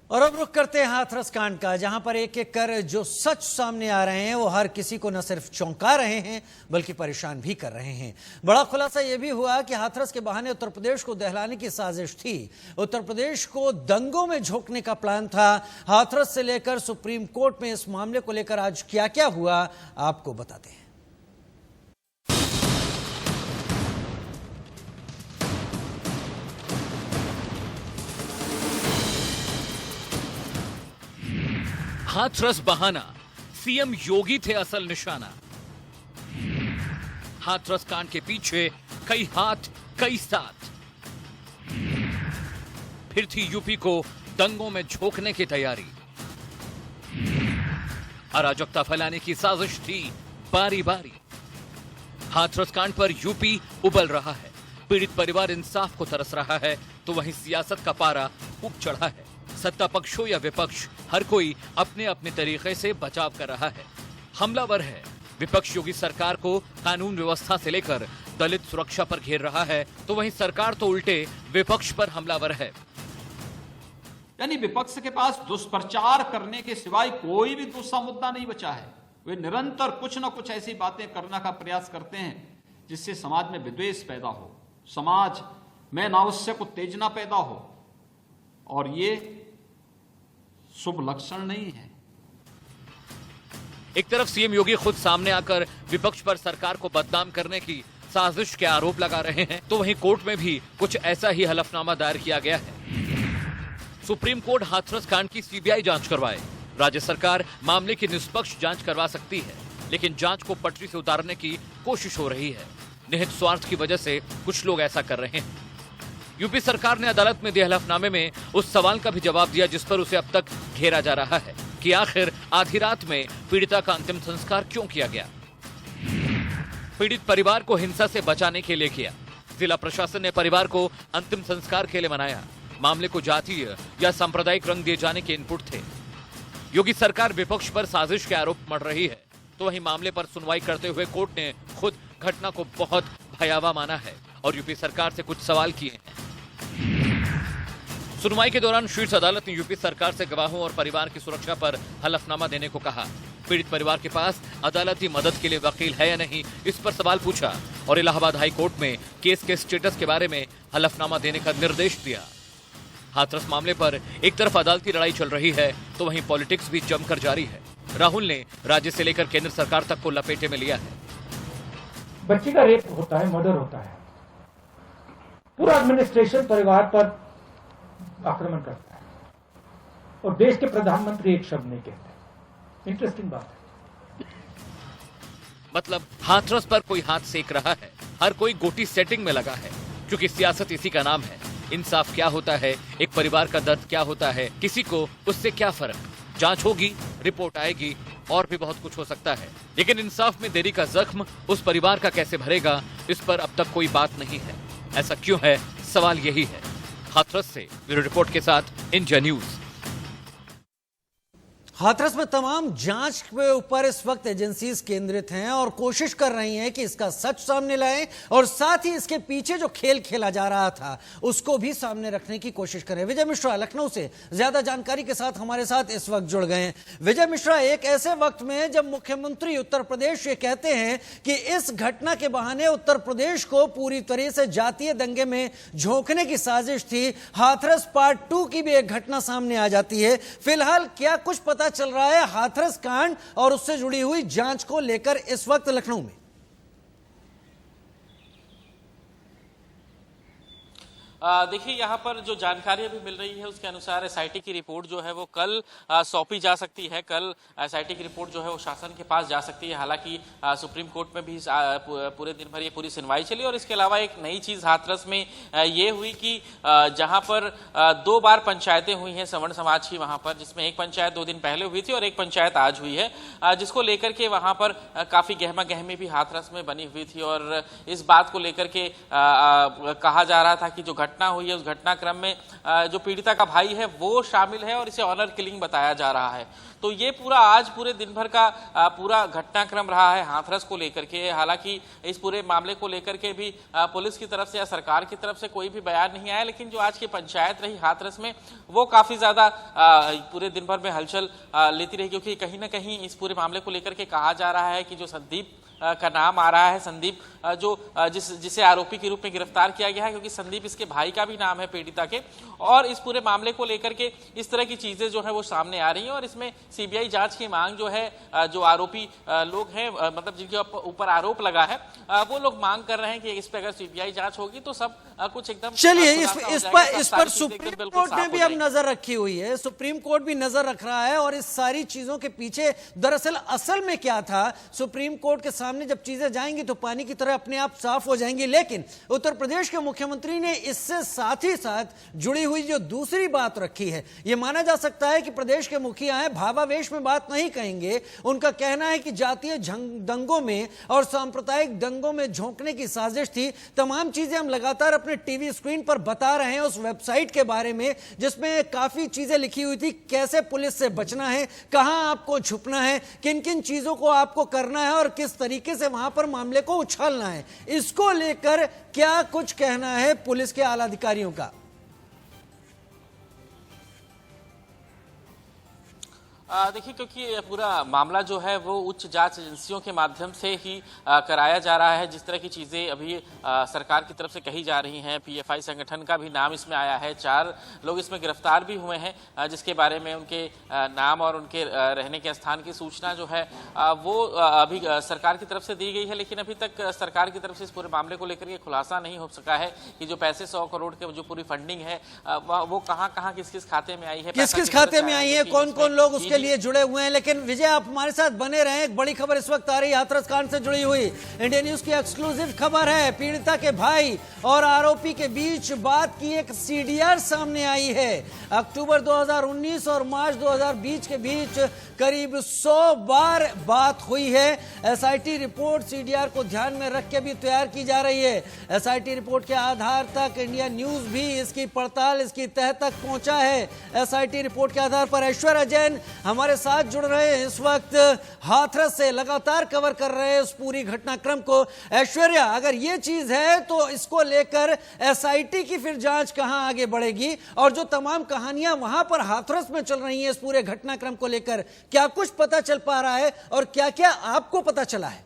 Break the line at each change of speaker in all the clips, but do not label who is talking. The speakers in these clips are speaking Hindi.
और अब रुख करते हैं हाथरस कांड का, जहां पर एक एक कर जो सच सामने आ रहे हैं वो हर किसी को न सिर्फ चौंका रहे हैं बल्कि परेशान भी कर रहे हैं। बड़ा खुलासा यह भी हुआ कि हाथरस के बहाने उत्तर प्रदेश को दहलाने की साजिश थी। उत्तर प्रदेश को दंगों में झोंकने का प्लान था। हाथरस से लेकर सुप्रीम कोर्ट में इस मामले को लेकर आज क्या क्या हुआ आपको बताते हैं।
हाथरस बहाना, सीएम योगी थे असल निशाना। हाथरस कांड के पीछे कई हाथ कई साथ। फिर थी यूपी को दंगों में झोंकने की तैयारी। अराजकता फैलाने की साजिश थी बारी बारी। हाथरस कांड पर यूपी उबल रहा है। पीड़ित परिवार इंसाफ को तरस रहा है तो वहीं सियासत का पारा ऊप चढ़ा है। सत्ता पक्ष हो या विपक्ष, हर कोई अपने अपने तरीके से बचाव कर रहा है। हमलावर है विपक्ष। योगी सरकार को कानून व्यवस्था से लेकर दलित सुरक्षा पर घेर रहा है तो वहीं सरकार तो उल्टे विपक्ष पर हमलावर है।
यानी विपक्ष के पास दुष्प्रचार करने के सिवाय कोई भी दूसरा मुद्दा नहीं बचा है। वे निरंतर कुछ न कुछ ऐसी बातें करने का प्रयास करते हैं जिससे समाज में विद्वेष पैदा हो, समाज में अनावश्यक उत्तेजना पैदा हो, और ये शुभ लक्षण नहीं है।
एक तरफ सीएम योगी खुद सामने आकर विपक्ष पर सरकार को बदनाम करने की साजिश के आरोप लगा रहे हैं तो वहीं कोर्ट में भी कुछ ऐसा ही हलफनामा दायर किया गया है। सुप्रीम कोर्ट हाथरस कांड की सीबीआई जांच करवाए। राज्य सरकार मामले की निष्पक्ष जांच करवा सकती है, लेकिन जांच को पटरी से उतारने की कोशिश हो रही है। निहित स्वार्थ की वजह से कुछ लोग ऐसा कर रहे हैं। यूपी सरकार ने अदालत में दिए हलफनामे में उस सवाल का भी जवाब दिया जिस पर उसे अब तक घेरा जा रहा है कि आखिर आधी रात में पीड़िता का अंतिम संस्कार क्यों किया गया। पीड़ित परिवार को हिंसा से बचाने के लिए किया। जिला प्रशासन ने परिवार को अंतिम संस्कार के लिए मनाया। मामले को जातीय या सांप्रदायिक रंग दिए जाने के इनपुट थे। योगी सरकार विपक्ष पर साजिश के आरोप मढ़ रही है तो वहीं मामले पर सुनवाई करते हुए कोर्ट ने खुद घटना को बहुत भयावह माना है और यूपी सरकार से कुछ सवाल किए हैं। सुनवाई के दौरान शीर्ष अदालत ने यूपी सरकार से गवाहों और परिवार की सुरक्षा पर हलफनामा देने को कहा। पीड़ित परिवार के पास अदालती मदद के लिए वकील है या नहीं, इस पर सवाल पूछा और इलाहाबाद हाई कोर्ट में केस के स्टेटस के बारे में हलफनामा देने का निर्देश दिया। हाथरस मामले पर एक तरफ अदालती लड़ाई चल रही है तो वहीं पॉलिटिक्स भी जमकर जारी है। राहुल ने राज्य से लेकर केंद्र सरकार तक को लपेटे में लिया है।
बच्ची का रेप होता है, मर्डर होता है, पूरा एडमिनिस्ट्रेशन परिवार पर आक्रमण करता है और देश के प्रधानमंत्री एक शब्द नहीं कहते। इंटरेस्टिंग बात है।
मतलब हाथरस पर कोई हाथ सेक रहा है। हर कोई गोटी सेटिंग में लगा है क्योंकि सियासत इसी का नाम है। इंसाफ क्या होता है, एक परिवार का दर्द क्या होता है, किसी को उससे क्या फर्क। जांच होगी, रिपोर्ट आएगी और भी बहुत कुछ हो सकता है, लेकिन इंसाफ में देरी का जख्म उस परिवार का कैसे भरेगा, इस पर अब तक कोई बात नहीं है। ऐसा क्यों है, सवाल यही है। हाथरस से ब्यूरो रिपोर्ट के साथ इंडिया न्यूज।
हाथरस में तमाम जांच के ऊपर इस वक्त एजेंसीज केंद्रित हैं और कोशिश कर रही हैं कि इसका सच सामने लाएं और साथ ही इसके पीछे जो खेल खेला जा रहा था उसको भी सामने रखने की कोशिश करें। विजय मिश्रा लखनऊ से ज्यादा जानकारी के साथ हमारे साथ इस वक्त जुड़ गए हैं। विजय मिश्रा, एक ऐसे वक्त में जब मुख्यमंत्री उत्तर प्रदेश ये कहते हैं कि इस घटना के बहाने उत्तर प्रदेश को पूरी तरह से जातीय दंगे में झोंकने की साजिश थी, हाथरस पार्ट 2 की भी एक घटना सामने आ जाती है। फिलहाल क्या कुछ पता चल रहा है हाथरस कांड और उससे जुड़ी हुई जांच को लेकर इस वक्त लखनऊ में?
देखिए, यहाँ पर जो जानकारी अभी मिल रही है उसके अनुसार एसआईटी की रिपोर्ट जो है वो कल सौंपी जा सकती है। कल एसआईटी की रिपोर्ट जो है वो शासन के पास जा सकती है। हालांकि सुप्रीम कोर्ट में भी पूरे दिन भर ये पूरी सुनवाई चली और इसके अलावा एक नई चीज हाथरस में ये हुई कि जहाँ पर 2 बार पंचायतें हुई हैं सवर्ण समाज की, वहाँ पर जिसमें एक पंचायत 2 दिन पहले हुई थी और एक पंचायत आज हुई है, जिसको लेकर के वहाँ पर काफी गहमा गहमी भी हाथरस में बनी हुई थी और इस बात को लेकर के कहा जा रहा था कि जो घटना हुई है उस घटनाक्रम में जो पीड़िता का भाई है वो शामिल है और इसे ऑनर किलिंग बताया जा रहा है। तो ये पूरा आज पूरे दिन भर का पूरा घटनाक्रम रहा है हाथरस को लेकर के। हालांकि इस पूरे मामले को लेकर के भी पुलिस की तरफ से या सरकार की तरफ से कोई भी बयान नहीं आया, लेकिन जो आज की पंचायत रही हाथरस में वो काफी ज्यादा पूरे दिन भर में हलचल लेती रही, क्योंकि कहीं ना कहीं इस पूरे मामले को लेकर के कहा जा रहा है कि जो संदीप का नाम आ रहा है, संदीप जो जिसे आरोपी के रूप में गिरफ्तार किया गया है, क्योंकि संदीप इसके भाई का भी नाम है पीड़िता के। और इस पूरे मामले को लेकर के इस तरह की चीजें जो है वो सामने आ रही हैं और इसमें सीबीआई जांच की मांग जो है जो आरोपी लोग हैं मतलब जिनके ऊपर आरोप लगा है वो लोग मांग कर रहे हैं कि इस पर अगर सीबीआई जांच होगी तो सब कुछ एकदम
चलिए इस पर सुप्रीम कोर्ट ने भी अब नजर रखी हुई है, सुप्रीम कोर्ट भी नजर रख रहा है। और इस सारी चीजों के पीछे दरअसल असल में क्या था, सुप्रीम कोर्ट के सामने जब चीजें जाएंगी तो पानी की तरह अपने आप साफ हो जाएंगी। लेकिन उत्तर प्रदेश के मुख्यमंत्री ने इससे साथ ही साथ जुड़ी हुई जो दूसरी बात रखी है, यह माना जा सकता है कि प्रदेश के मुखिया हैं, भावावेश में बात नहीं कहेंगे। उनका कहना है कि जातीय दंगों में और सांप्रदायिक दंगों में झोंकने की साजिश थी। तमाम चीजें हम लगातार अपने टीवी स्क्रीन पर बता रहे हैं उस वेबसाइट के बारे में जिसमें काफी चीजें लिखी हुई थी, कैसे पुलिस से बचना है, कहां आपको छुपना है, किन किन चीजों को आपको करना है और किस तरीके से वहां पर मामले को उछालना है। इसको लेकर क्या कुछ कहना है पुलिस के आला अधिकारियों का?
देखिए, क्योंकि पूरा मामला जो है वो उच्च जांच एजेंसियों के माध्यम से ही कराया जा रहा है। जिस तरह की चीज़ें अभी सरकार की तरफ से कही जा रही हैं, पीएफआई संगठन का भी नाम इसमें आया है, 4 लोग इसमें गिरफ्तार भी हुए हैं जिसके बारे में उनके नाम और उनके रहने के स्थान की सूचना जो है वो अभी सरकार की तरफ से दी गई है। लेकिन अभी तक सरकार की तरफ से इस पूरे मामले को लेकर के खुलासा नहीं हो सका है कि जो पैसे 100 करोड़ के जो पूरी फंडिंग है वो कहाँ कहाँ किस किस खाते में आई है,
किस किस खाते में आई है, कौन कौन लोग उसके लिए जुड़े हुए हैं। लेकिन विजय, आप हमारे साथ बने रहें। एक बड़ी खबर इस वक्त आ रही है हाथरस कांड से जुड़ी हुई। इंडिया न्यूज की एक्सक्लूसिव खबर है, पीड़िता के भाई और आरोपी के बीच बात की एक सीडीआर सामने आई है। अक्टूबर 2019 और मार्च 2020 के बीच करीब 100 बार बात हुई है। एसआईटी रिपोर्ट सीडीआर को ध्यान में रख के भी तैयार की जा रही है। एसआईटी रिपोर्ट के आधार तक इंडिया न्यूज भी इसकी पड़ताल, इसकी तह तक पहुंचा है। एसआईटी रिपोर्ट के आधार पर ऐश्वर्या जैन हमारे साथ जुड़ रहे हैं, इस वक्त हाथरस से लगातार कवर कर रहे हैं उस पूरी घटनाक्रम को। ऐश्वर्या, अगर ये चीज है तो इसको लेकर एसआईटी की फिर जांच कहां आगे बढ़ेगी और जो तमाम कहानियां वहां पर हाथरस में चल रही हैं इस पूरे घटनाक्रम को लेकर, क्या कुछ पता चल पा रहा है और क्या क्या आपको पता चला है?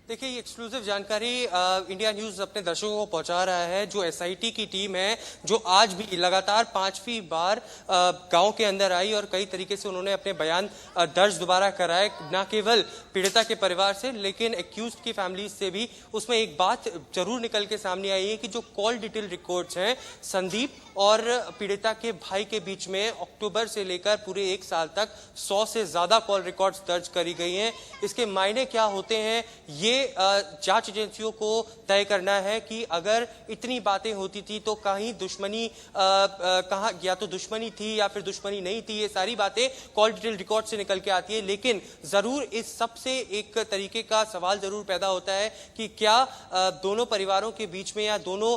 देखिए, ये एक्सक्लूसिव जानकारी इंडिया न्यूज़ अपने दर्शकों को पहुंचा रहा है। जो एसआईटी की टीम है जो आज भी लगातार 5वीं बार गांव के अंदर आई और कई तरीके से उन्होंने अपने बयान दर्ज दोबारा कराए, ना केवल पीड़िता के परिवार से लेकिन एक्यूज्ड की फैमिली से भी। उसमें एक बात जरूर निकल के सामने आई है कि जो कॉल डिटेल रिकॉर्ड्स हैं संदीप और पीड़िता के भाई के बीच में अक्टूबर से लेकर पूरे 1 साल तक 100 से ज्यादा कॉल रिकॉर्ड्स दर्ज करी गई हैं। इसके मायने क्या होते हैं ये जांच एजेंसियों को तय करना है कि अगर इतनी बातें होती थी तो कहीं दुश्मनी कहाँ, या तो दुश्मनी थी या फिर दुश्मनी नहीं थी। ये सारी बातें कॉल डिटेल रिकॉर्ड से निकल के आती है। लेकिन जरूर इस सब से एक तरीके का सवाल जरूर पैदा होता है कि क्या दोनों परिवारों के बीच में या दोनों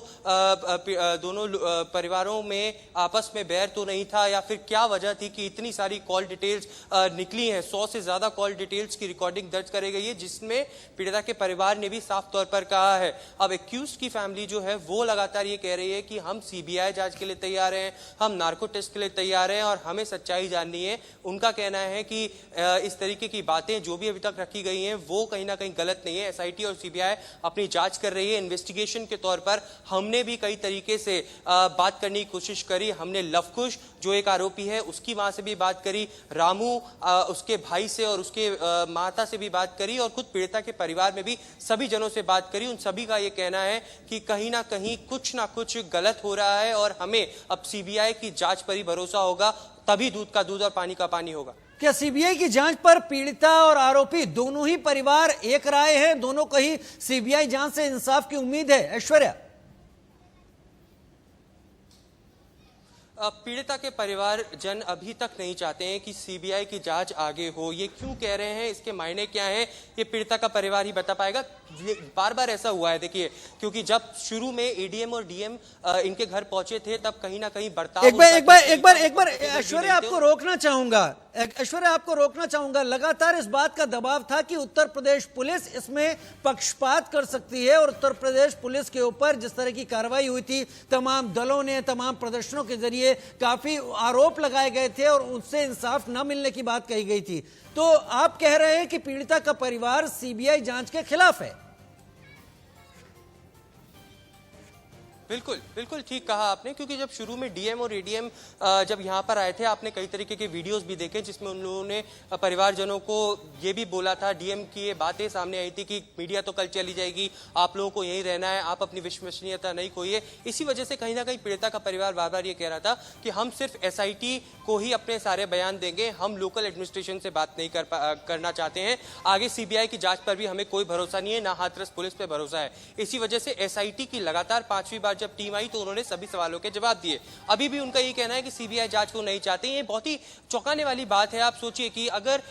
परिवारों में आपस में बैर तो नहीं था, या फिर क्या वजह थी कि इतनी सारी कॉल डिटेल्स निकली हैं। 100 से ज्यादा कॉल डिटेल्स की रिकॉर्डिंग दर्ज करी गई है जिसमें पीड़िता के परिवार ने भी साफ तौर पर कहा है। अब एक्यूज्ड की फैमिली जो है वो लगातार ये कह रही है कि हम सीबीआई जांच के लिए तैयार हैं, हम नार्को टेस्ट के लिए तैयार हैं और हमें सच्चाई जाननी है। उनका कहना है कि इस तरीके की बातें जो भी अभी तक रखी गई हैं वो कहीं ना कहीं गलत नहीं है। एसआईटी और सीबीआई अपनी जांच कर रही है। इन्वेस्टिगेशन के तौर पर हमने भी कई तरीके से बात करने की कोशिश करी। हमने लवकुश जो एक आरोपी है उसकी मां से भी बात करी, रामू उसके भाई से और उसके माता से भी बात करी और खुद पीड़िता के परिवार में भी सभी जनों से बात करी। उन सभी का यह कहना है कि कहीं ना कुछ गलत हो रहा है और हमें अब सीबीआई की जांच पर ही भरोसा होगा, तभी दूध का दूध और पानी का पानी होगा।
क्या सीबीआई की जांच पर पीड़िता और आरोपी दोनों ही परिवार एक राय है? दोनों को ही सीबीआई जांच से इंसाफ की उम्मीद है? ऐश्वर्या,
पीड़िता के परिवार जन अभी तक नहीं चाहते हैं कि सीबीआई की जांच आगे हो। ये क्यों कह रहे हैं, इसके मायने क्या हैं, ये पीड़िता का परिवार ही बता पाएगा। बार बार ऐसा हुआ है देखिए, क्योंकि जब शुरू में एडीएम और डीएम इनके घर पहुंचे थे तब कहीं ना कहीं बर्ताव
एक बार ऐश्वर्या आपको रोकना चाहूंगा, ऐश्वर्या आपको रोकना चाहूंगा। लगातार इस बात का दबाव था कि उत्तर प्रदेश पुलिस इसमें पक्षपात कर सकती है और उत्तर प्रदेश पुलिस के ऊपर जिस तरह की कार्रवाई हुई थी, तमाम दलों ने तमाम प्रदर्शनों के जरिए काफी आरोप लगाए गए थे और उससे इंसाफ न मिलने की बात कही गई थी। तो आप कह रहे हैं कि पीड़िता का परिवार सीबीआई जांच के खिलाफ है?
बिल्कुल बिल्कुल ठीक कहा आपने, क्योंकि जब शुरू में डीएम और एडीएम जब यहाँ पर आए थे, आपने कई तरीके के वीडियोस भी देखे जिसमें उन लोगों ने परिवारजनों को ये भी बोला था, डीएम की ये बातें सामने आई थी कि मीडिया तो कल चली जाएगी, आप लोगों को यहीं रहना है, आप अपनी विश्वसनीयता नहीं खोइए। इसी वजह से कहीं ना कहीं पीड़िता का परिवार बार बार ये कह रहा था कि हम सिर्फ एसआईटी को ही अपने सारे बयान देंगे, हम लोकल एडमिनिस्ट्रेशन से बात नहीं करना चाहते हैं, आगे सीबीआई की जांच पर भी हमें कोई भरोसा नहीं है, ना हाथरस पुलिस पर भरोसा है। इसी वजह से एसआईटी की लगातार 5वीं बार जब टीम आई तो उन्होंने सभी सवालों के जवाब दिए। अभी भी उनका ये कहना है कि सीबीआई जांच को नहीं चाहते। ये बहुत ही चौंकाने वाली बात है। आप सोचिए कि अगर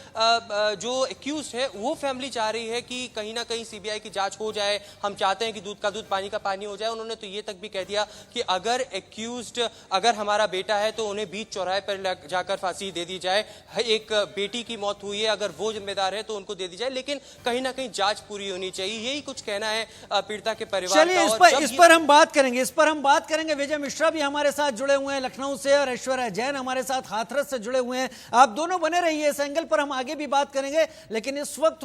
जो एक्यूज्ड है वो फैमिली चाह रही है कि कहीं ना कहीं सीबीआई की जांच हो जाए, हम चाहते हैं कि दूध का दूध पानी का पानी हो जाए। उन्होंने तो ये तक भी कह दिया कि अगर एक्यूज्ड अगर हमारा बेटा है तो उन्हें बीच चौराहे पर जाकर फांसी दे दी जाए। एक बेटी की मौत हुई है, अगर वो जिम्मेदार है तो उनको दे दी जाए, लेकिन कहीं ना कहीं जांच पूरी होनी चाहिए। यही कुछ कहना है पीड़िता के परिवार का।
इस पर हम बात करेंगे। विजय मिश्रा भी हमारे साथ जुड़े हुए हैं लखनऊ से और ऐश्वर्या जैन हमारे साथ हाथरस से जुड़े हुए हैं। आप दोनों बने रहिए, इस एंगल पर हम आगे भी बात करेंगे, लेकिन इस वक्त